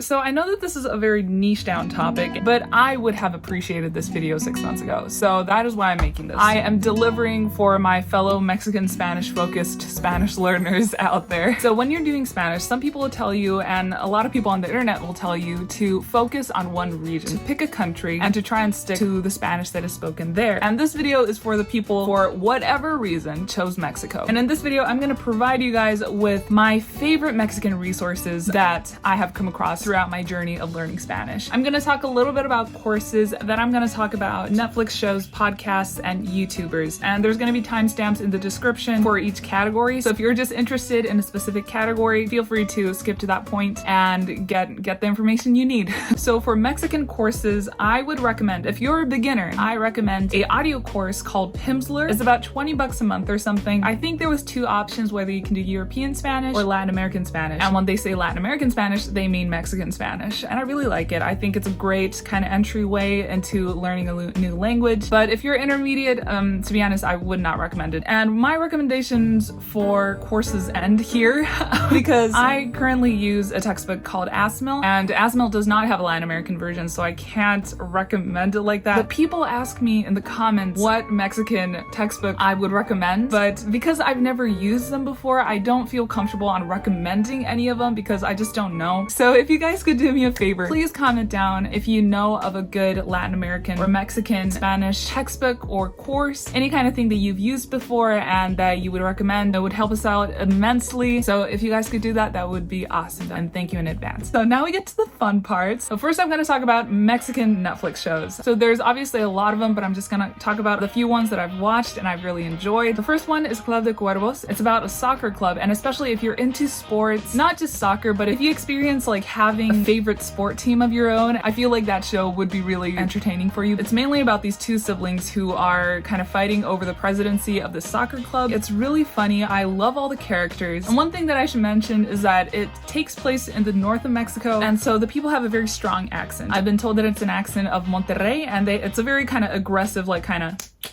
So I know that this is a very niche down topic, but I would have appreciated this video 6 months ago. So that is why I'm making this. I am delivering for my fellow Mexican Spanish focused Spanish learners out there. So when you're doing Spanish, some people will tell you, and a lot of people on the internet will tell you, to focus on one region, to pick a country and to try and stick to the Spanish that is spoken there. And this video is for the people, for whatever reason, chose Mexico. And in this video, I'm gonna provide you guys with my favorite Mexican resources that I have come across throughout my journey of learning Spanish. I'm gonna talk a little bit about courses, then I'm gonna talk about Netflix shows, podcasts, and YouTubers. And there's gonna be timestamps in the description for each category. So if you're just interested in a specific category, feel free to skip to that point and get the information you need. So for Mexican courses, I would recommend, if you're a beginner, I recommend a audio course called Pimsleur. It's about 20 bucks a month or something. I think there was 2 options, whether you can do European Spanish or Latin American Spanish. And when they say Latin American Spanish, they mean Mexican Spanish, and I really like it. I think it's a great kind of entryway into learning a new language. But if you're intermediate, to be honest, I would not recommend it. And my recommendations for courses end here because I currently use a textbook called ASML, and ASML does not have a Latin American version, so I can't recommend it like that. But people ask me in the comments what Mexican textbook I would recommend, but because I've never used them before, I don't feel comfortable on recommending any of them because I just don't know. So if you guys could do me a favor, please comment down if you know of a good Latin American or Mexican Spanish textbook or course, any kind of thing that you've used before and that you would recommend. That would help us out immensely. So if you guys could do that, that would be awesome, and thank you in advance. So now we get to the fun parts. So first I'm going to talk about Mexican Netflix shows. So there's obviously a lot of them, but I'm just going to talk about the few ones that I've watched and I've really enjoyed. The first one is Club de Cuervos. It's about a soccer club, and especially if you're into sports, not just soccer, but if you experience like having a favorite sport team of your own, I feel like that show would be really entertaining for you. It's mainly about these 2 siblings who are kind of fighting over the presidency of the soccer club. It's really funny. I love all the characters. And one thing that I should mention is that it takes place in the north of Mexico, and so the people have a very strong accent. I've been told that it's an accent of Monterrey, and it's a very kind of aggressive, like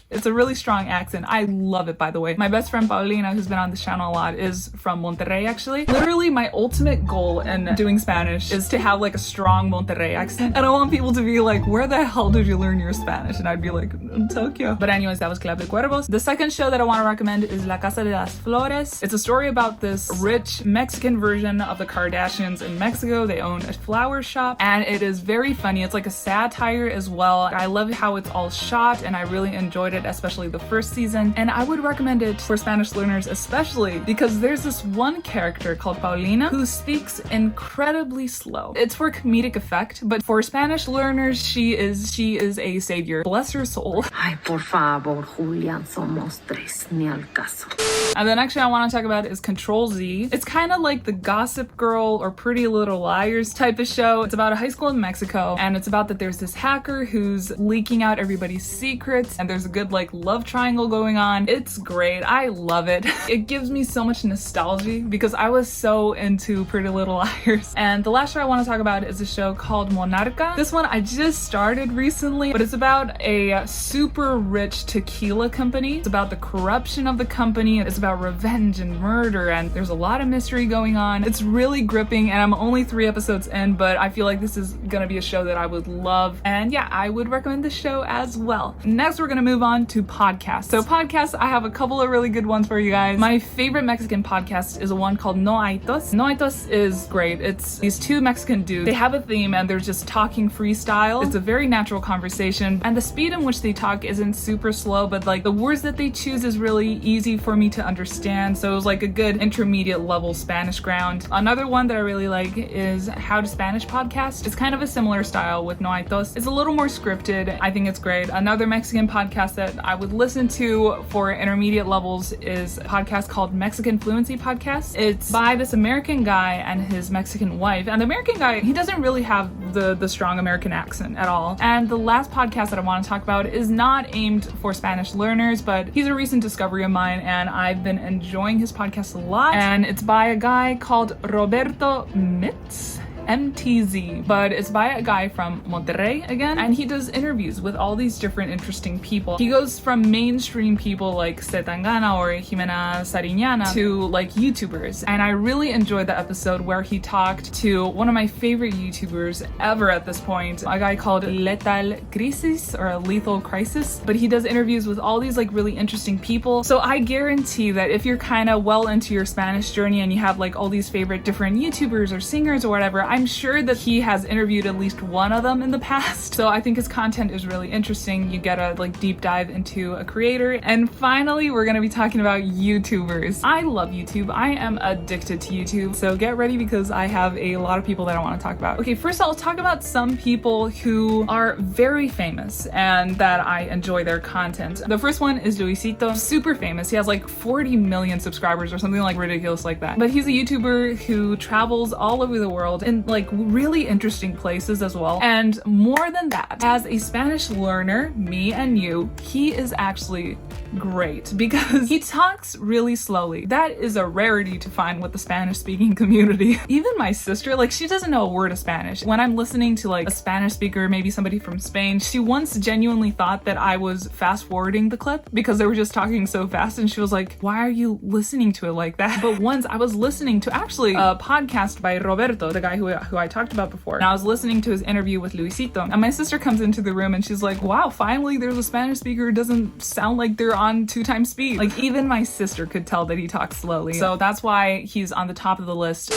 it's a really strong accent. I love it, by the way. My best friend Paulina, who's been on this channel a lot, is from Monterrey, actually. Literally, my ultimate goal in doing Spanish is to have like a strong Monterrey accent. And I want people to be like, where the hell did you learn your Spanish? And I'd be like, in Tokyo. But anyways, that was Club de Cuervos. The second show that I want to recommend is La Casa de Las Flores. It's a story about this rich Mexican version of the Kardashians in Mexico. They own a flower shop, and it is very funny. It's like a satire as well. I love how it's all shot, and I really enjoyed it, especially the first season. And I would recommend it for Spanish learners, especially because there's this one character called Paulina who speaks incredibly slow. It's for comedic effect, but for Spanish learners, she is a savior. Bless her soul. Ay, por favor, Julián, somos 3, ni al caso. And the next show I want to talk about is Control Z. It's kind of like the Gossip Girl or Pretty Little Liars type of show. It's about a high school in Mexico, and it's about that there's this hacker who's leaking out everybody's secrets, and there's a good like love triangle going on. It's great. I love it. It gives me so much nostalgia because I was so into Pretty Little Liars. And the last show I want to talk about is a show called Monarca. This one I just started recently, but it's about a super rich tequila company. It's about the corruption of the company. It's about revenge and murder, and there's a lot of mystery going on. It's really gripping, and I'm only 3 episodes in, but I feel like this is gonna be a show that I would love. And yeah, I would recommend this show as well. Next, we're gonna move on to podcasts. So podcasts, I have a couple of really good ones for you guys. My favorite Mexican podcast is a one called Hay Tos. Hay Tos is great. It's these 2 Mexican dudes. They have a theme and they're just talking freestyle. It's a very natural conversation, and the speed in which they talk isn't super slow, but like the words that they choose is really easy for me to understand. So it was like a good intermediate level Spanish ground. Another one that I really like is How to Spanish podcast. It's kind of a similar style with Hay Tos. It's a little more scripted. I think it's great. Another Mexican podcast that I would listen to for intermediate levels is a podcast called Mexican Fluency Podcast. It's by this American guy and his Mexican wife. And the American guy, he doesn't really have the strong American accent at all. And the last podcast that I want to talk about is not aimed for Spanish learners, but he's a recent discovery of mine, and I've been enjoying his podcast a lot. And it's by a guy called Roberto Mtz. Mtz, but it's by a guy from Monterrey again, and he does interviews with all these different interesting people. He goes from mainstream people like Setangana or Jimena Sariñana to like YouTubers, and I really enjoyed the episode where he talked to one of my favorite YouTubers ever at this point, a guy called Lethal Crisis or Lethal Crisis, but he does interviews with all these like really interesting people. So I guarantee that if you're kind of well into your Spanish journey and you have like all these favorite different YouTubers or singers or whatever, I'm sure that he has interviewed at least one of them in the past. So I think his content is really interesting. You get a like deep dive into a creator. And finally, we're gonna be talking about YouTubers. I love YouTube. I am addicted to YouTube. So get ready because I have a lot of people that I want to talk about. Okay, first I'll talk about some people who are very famous and that I enjoy their content. The first one is Luisito, super famous. He has like 40 million subscribers or something like ridiculous like that. But he's a YouTuber who travels all over the world in like really interesting places as well. And more than that, as a Spanish learner, me and you, he is actually great because he talks really slowly. That is a rarity to find with the Spanish speaking community. Even my sister, like she doesn't know a word of Spanish. When I'm listening to like a Spanish speaker, maybe somebody from Spain, she once genuinely thought that I was fast forwarding the clip because they were just talking so fast, and she was like, why are you listening to it like that? But once I was listening to actually a podcast by Roberto, the guy who I talked about before, and I was listening to his interview with Luisito, and my sister comes into the room and she's like, wow, finally there's a Spanish speaker who doesn't sound like they're on 2x speed. Like even my sister could tell that he talks slowly. So that's why he's on the top of the list.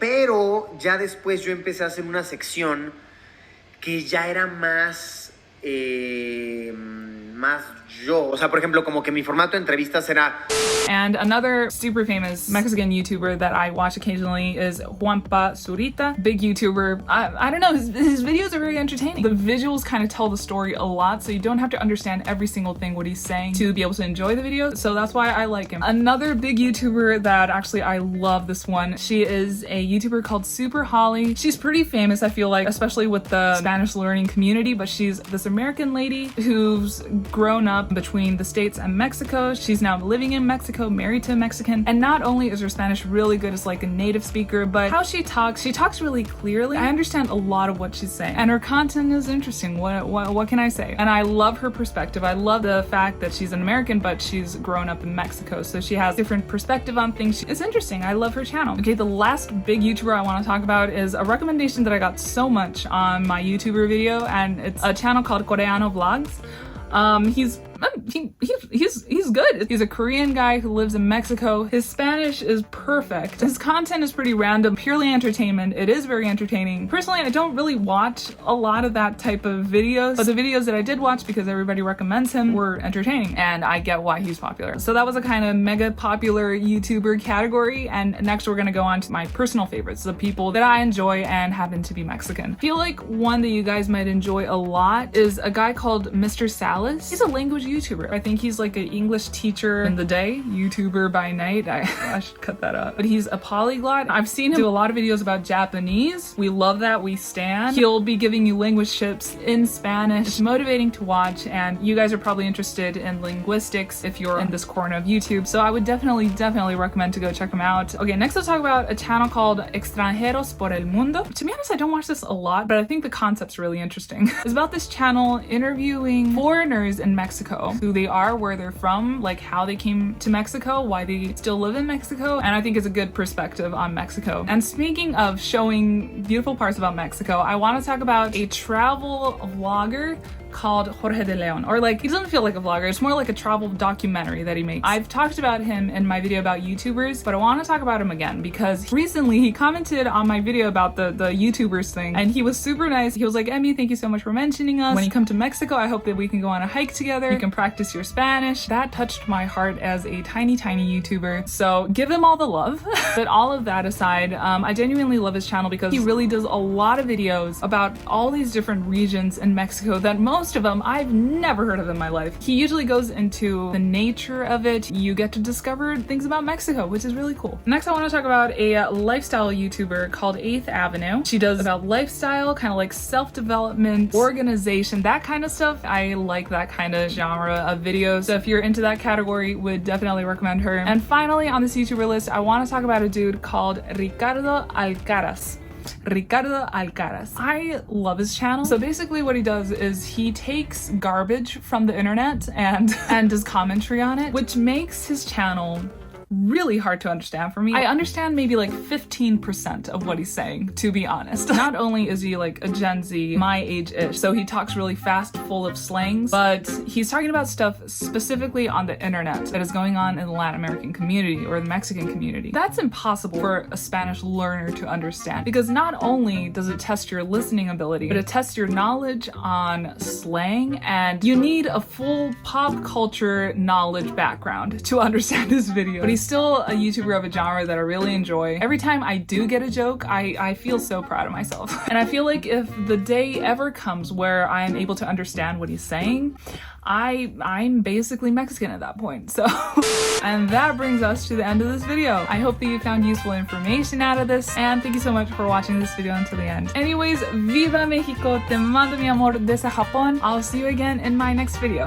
Pero ya después yo empecé a hacer una sección que ya era más yo. O sea, por ejemplo, como que mi formato de entrevistas era... And another super famous Mexican YouTuber that I watch occasionally is Juanpa Zurita, big YouTuber. I don't know, his videos are very entertaining. The visuals kind of tell the story a lot, so you don't have to understand every single thing what he's saying to be able to enjoy the video, so that's why I like him. Another big YouTuber that actually I love this one, she is a YouTuber called Super Holly. She's pretty famous, I feel like, especially with the Spanish learning community, but she's this American lady who's grown up between the States and Mexico. She's now living in Mexico, married to a Mexican, and not only is her Spanish really good as like a native speaker, but how she talks really clearly. I understand a lot of what she's saying, and her content is interesting. What can I say? And I love her perspective. I love the fact that she's an American, but she's grown up in Mexico, so she has different perspective on things. It's interesting. I love her channel. Okay, the last big YouTuber I want to talk about is a recommendation that I got so much on my YouTuber video, and it's a channel called Coreano Vlogs. He's good. He's a Korean guy who lives in Mexico. His Spanish is perfect. His content is pretty random, purely entertainment. It is very entertaining. Personally, I don't really watch a lot of that type of videos, but the videos that I did watch because everybody recommends him were entertaining, and I get why he's popular. So that was a kind of mega popular YouTuber category, and next we're gonna go on to my personal favorites, the people that I enjoy and happen to be Mexican. I feel like one that you guys might enjoy a lot is a guy called Mr. Salas. He's a language YouTuber. I think he's like an English teacher in the day, YouTuber by night. I should cut that up. But he's a polyglot. I've seen him do a lot of videos about Japanese. We love that. We stan. He'll be giving you language tips in Spanish. It's motivating to watch, and you guys are probably interested in linguistics if you're in this corner of YouTube. So I would definitely recommend to go check him out. Okay, next I'll talk about a channel called Extranjeros por el Mundo. To be honest, I don't watch this a lot, but I think the concept's really interesting. It's about this channel interviewing foreigners in Mexico, who they are, where they're from, like how they came to Mexico, why they still live in Mexico, and I think it's a good perspective on Mexico. And speaking of showing beautiful parts about Mexico, I want to talk about a travel vlogger called Jorge de Leon, or like, he doesn't feel like a vlogger, it's more like a travel documentary that he makes. I've talked about him in my video about YouTubers, but I want to talk about him again because recently he commented on my video about the YouTubers thing, and he was super nice. He was like, Emmy, thank you so much for mentioning us. When you come to Mexico, I hope that we can go on a hike together. You can practice your Spanish. That touched my heart as a tiny YouTuber, so give him all the love. But all of that aside, I genuinely love his channel because he really does a lot of videos about all these different regions in Mexico that most of them I've never heard of in my life. He usually goes into the nature of it. You get to discover things about Mexico, which is really cool. Next, I want to talk about a lifestyle YouTuber called 8th Avenue. She does about lifestyle, kind of like self-development, organization, that kind of stuff. I like that kind of genre of videos. So if you're into that category, would definitely recommend her. And finally, on this YouTuber list, I want to talk about a dude called Ricardo Alcaraz. Ricardo Alcaraz. I love his channel. So basically what he does is he takes garbage from the internet and does commentary on it, which makes his channel really hard to understand for me. I understand maybe like 15% of what he's saying, to be honest. Not only is he like a Gen Z, my age-ish, so he talks really fast, full of slangs, but he's talking about stuff specifically on the internet that is going on in the Latin American community or the Mexican community. That's impossible for a Spanish learner to understand, because not only does it test your listening ability, but it tests your knowledge on slang, and you need a full pop culture knowledge background to understand this video. But he's still a YouTuber of a genre that I really enjoy. Every time I do get a joke, I feel so proud of myself. And I feel like if the day ever comes where I'm able to understand what he's saying, I'm basically Mexican at that point. So, and that brings us to the end of this video. I hope that you found useful information out of this, and thank you so much for watching this video until the end. Anyways, Viva Mexico, te mando mi amor desde Japón. I'll see you again in my next video.